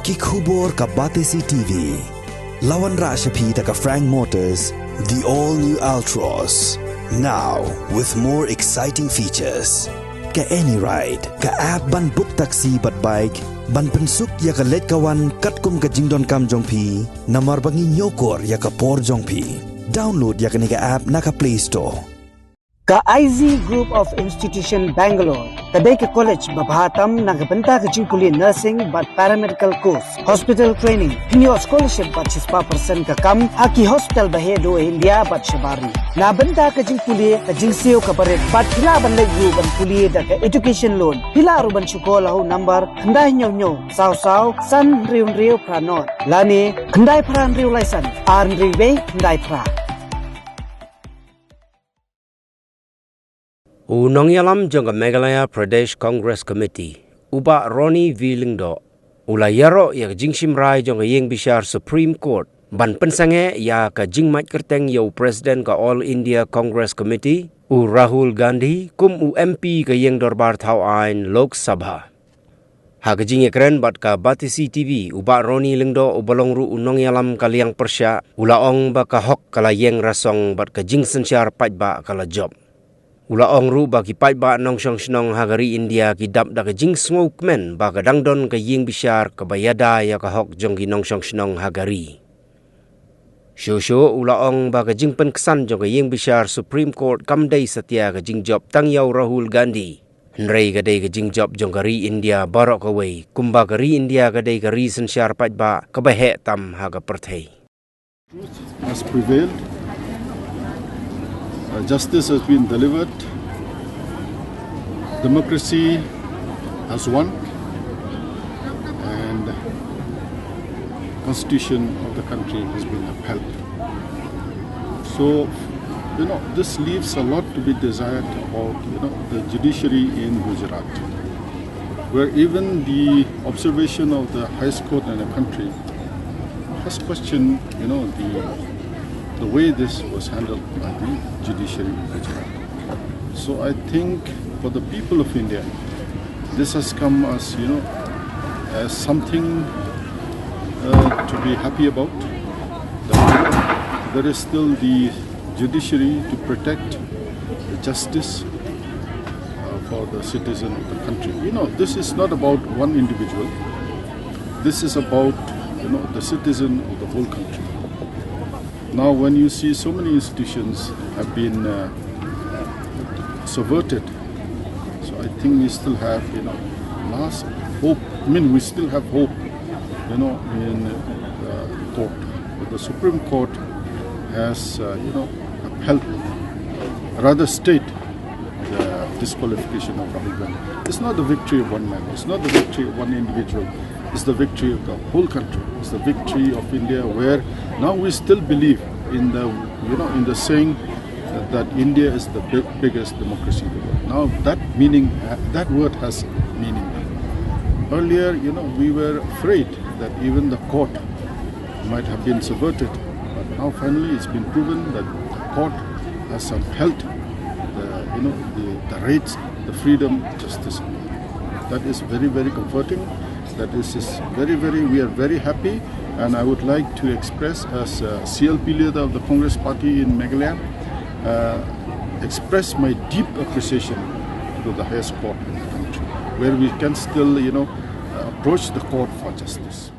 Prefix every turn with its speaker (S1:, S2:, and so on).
S1: Kikhubor ka Batesi TV. Lawan Rashapi ka Frank Motors, the all-new Altros. Now, with more exciting features. Ka any ride, ka app ban book taxi bat bike, ban pensuk ya ka let kawan katkum ka jingdon kam jongpi, namar bangi nyokor ya ka por jongpi. Download ya ka app na ka Play Store.
S2: Ka IZ Group of Institution Bangalore, kadai ke college babhatam nagabanta ka jingpuli nursing but paramedical course, hospital training, hinyo scholarship but 6% ka kam, haki hospital bahedo India but shabari. Nabanta ka jingpuli ka jingseo ka baret but hila ban lagu ban puli da ka education loan. Hila ruban syukola ho number kandai nyo saw san riu pranot. Lani kandai pran riu license, ar riu kandai pra.
S3: Unong yalam jong Meghalaya Pradesh Congress Committee uba Ronnie V. Lingdo ula yaro ya jingshim rai jong Ïeng Bishar Supreme Court ban pensange ya ka jingmat kerteng yo President ka All India Congress Committee u Rahul Gandhi kum u MP ka Ïeng Dorbar Thau Ain Lok Sabha. Ha ka jing ekren bat ka Batesi TV uba Ronnie Lingdo ubalong ru unong yalam kaliang persya ula ong ba ka hok kala Ïeng Rasong bat ka jing sensyar pat ba kala job. Ula ong ru ba ki pai ba nong shong shnong hagari India ki dap da ka jing smoke men ba ka dangdon ka Ïeng Bishar ka bayada ya ka hok jong ki nong shong shnong hagari. Sho ula ong ba ka jing Pynksan jong ka Ïeng Bishar Supreme Court kamday satya ka jing job tang yaw Rahul Gandhi. Nrei ka day ka jing job jong ka ri India barok ka way kumba ka ri India ka day ka ri sensyar pat ba ka bahe tam ha ka perthay.
S4: Truth has prevailed. Justice has been delivered, democracy has won, and the constitution of the country has been upheld. So, this leaves a lot to be desired about, the judiciary in Gujarat, where even the observation of the highest court in the country has questioned, the way this was handled by the judiciary in Gujarat. So I think for the people of India, this has come as, as something to be happy about. That there is still the judiciary to protect the justice for the citizen of the country. This is not about one individual. This is about, the citizen of the whole country. Now, when you see so many institutions have been subverted, so I think we still have, last hope. We still have hope, in the court. But the Supreme Court has, upheld, rather state the disqualification of Rahul Gandhi. It's not the victory of one man. It's not the victory of one individual. It's the victory of the whole country. It's the victory of India, where now we still believe in the, in the saying that India is the biggest democracy in the world. Now that word has meaning. Earlier, we were afraid that even the court might have been subverted, but now finally it's been proven that the court has upheld the rights, the freedom, justice. That is very, very comforting. That is we are very happy, and I would like to express as CLP leader of the Congress Party in Meghalaya, express my deep appreciation to the highest court in the country, where we can still, approach the court for justice.